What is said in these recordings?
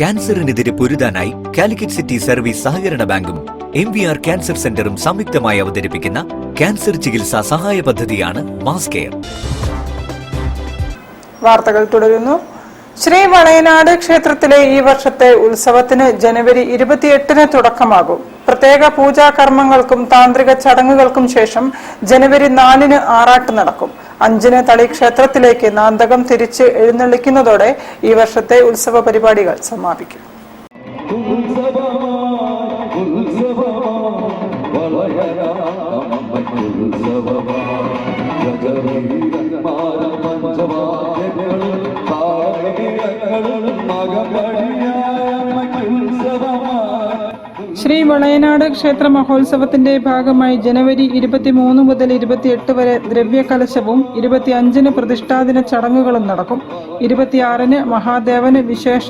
ക്യാൻസറിനെതിരെ പൊരുതാനായി Calicut city service സഹകരണ ബാങ്കും MVR cancer സെന്ററും സംയുക്തമായി അവതരിപ്പിക്കുന്ന ക്യാൻസർ ചികിത്സാ സഹായ പദ്ധതിയാണ് മാസ് കെയർ. വാർത്തകൾ തുടരുന്നു. ശ്രീ വളയനാട് ക്ഷേത്രത്തിലെ ഈ വർഷത്തെ ഉത്സവത്തിന് ജനുവരി 28-ന് തുടക്കമാകും. പ്രത്യേക പൂജാകർമ്മങ്ങൾക്കും താന്ത്രിക ചടങ്ങുകൾക്കും ശേഷം ജനുവരി 4-ന് ആറാട്ട് നടക്കും. 5-ന് തളി ക്ഷേത്രത്തിലേക്ക് നാന്തകം തിരിച്ച് എഴുന്നള്ളിക്കുന്നതോടെ ഈ വർഷത്തെ ഉത്സവ പരിപാടികൾ സമാപിക്കും. ശ്രീ വളയനാട് ക്ഷേത്ര മഹോത്സവത്തിന്റെ ഭാഗമായി ജനുവരി 23 മുതൽ 28 വരെ ദ്രവ്യകലശവും 25-ന് പ്രതിഷ്ഠാദിന ചടങ്ങുകളും നടക്കും. 26-ന് മഹാദേവന് വിശേഷ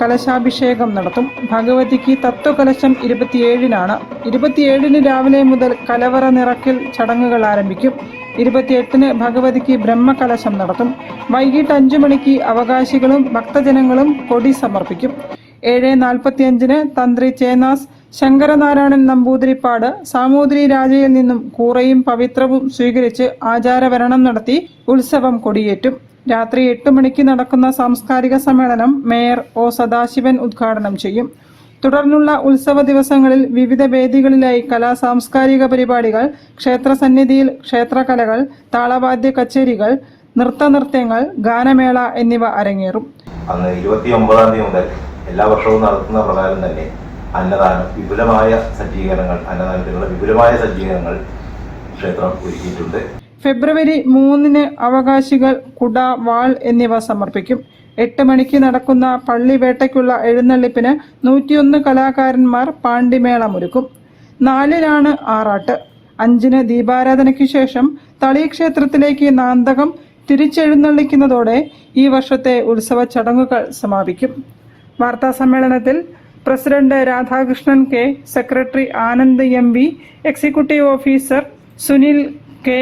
കലശാഭിഷേകം നടത്തും. ഭഗവതിക്ക് തത്വകലശം 27-നാണ്. 27-ന് രാവിലെ മുതൽ കലവറ നിറയ്ക്കൽ ചടങ്ങുകൾ ആരംഭിക്കും. 28-ന് ഭഗവതിക്ക് ബ്രഹ്മകലശം നടത്തും. വൈകിട്ട് 5 മണിക്ക് അവകാശികളും ഭക്തജനങ്ങളും കൊടി സമർപ്പിക്കും. 7:45-ന് തന്ത്രി ചേന്നാസ് ശങ്കരനാരായണൻ നമ്പൂതിരിപ്പാട് സാമൂതിരി രാജയിൽ നിന്നും കൂറയും പവിത്രവും സ്വീകരിച്ച് ആചാരവരണം നടത്തി ഉത്സവം കൊടിയേറ്റും. രാത്രി 8 മണിക്ക് നടക്കുന്ന സാംസ്കാരിക സമ്മേളനം മേയർ ഒ സദാശിവൻ ഉദ്ഘാടനം ചെയ്യും. തുടർന്നുള്ള ഉത്സവ ദിവസങ്ങളിൽ വിവിധ വേദികളിലായി സാംസ്കാരിക പരിപാടികൾ, ക്ഷേത്രസന്നിധിയിൽ ക്ഷേത്രകലകൾ, താളവാദ്യ കച്ചേരികൾ, നൃത്തനൃത്യങ്ങൾ, ഗാനമേള എന്നിവ അരങ്ങേറും. അന്ന് 29-ാം തീയതി മുതൽ എല്ലാ വർഷവും നടത്തുന്ന പ്രകാരം തന്നെ അന്നദാനത്തിനുള്ള വിപുലമായ സജ്ജീകരണങ്ങൾ ക്ഷേത്രം ഒരുക്കിയിട്ടുണ്ട്. ഫെബ്രുവരി 3-ന് അവകാശികൾ കുട, വാൾ എന്നിവ സമർപ്പിക്കും. 8 മണിക്ക് നടക്കുന്ന പള്ളിവേട്ടയ്ക്കുള്ള എഴുന്നള്ളിപ്പിന് 101 കലാകാരന്മാർ പാണ്ടിമേളമൊരുക്കും. 4-നാണ് ആറാട്ട്. 5-ന് ദീപാരാധനയ്ക്ക് ശേഷം തളി ക്ഷേത്രത്തിലേക്ക് നാന്തകം തിരിച്ചെഴുന്നള്ളിക്കുന്നതോടെ ഈ വർഷത്തെ ഉത്സവ ചടങ്ങുകൾ സമാപിക്കും. വാർത്താ സമ്മേളനത്തിൽ president Radhakrishnan K, secretary Anand MV, executive officer Sunil K,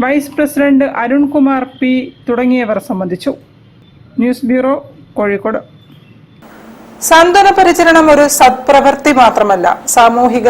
vice president Arunkumar P തുടങ്ങിയവർ സംബന്ധിച്ചു. News bureau, Kozhikode. സാന്ത്വന പരിചരണം ഒരു സത്പ്രവൃത്തി മാത്രമല്ല, സാമൂഹിക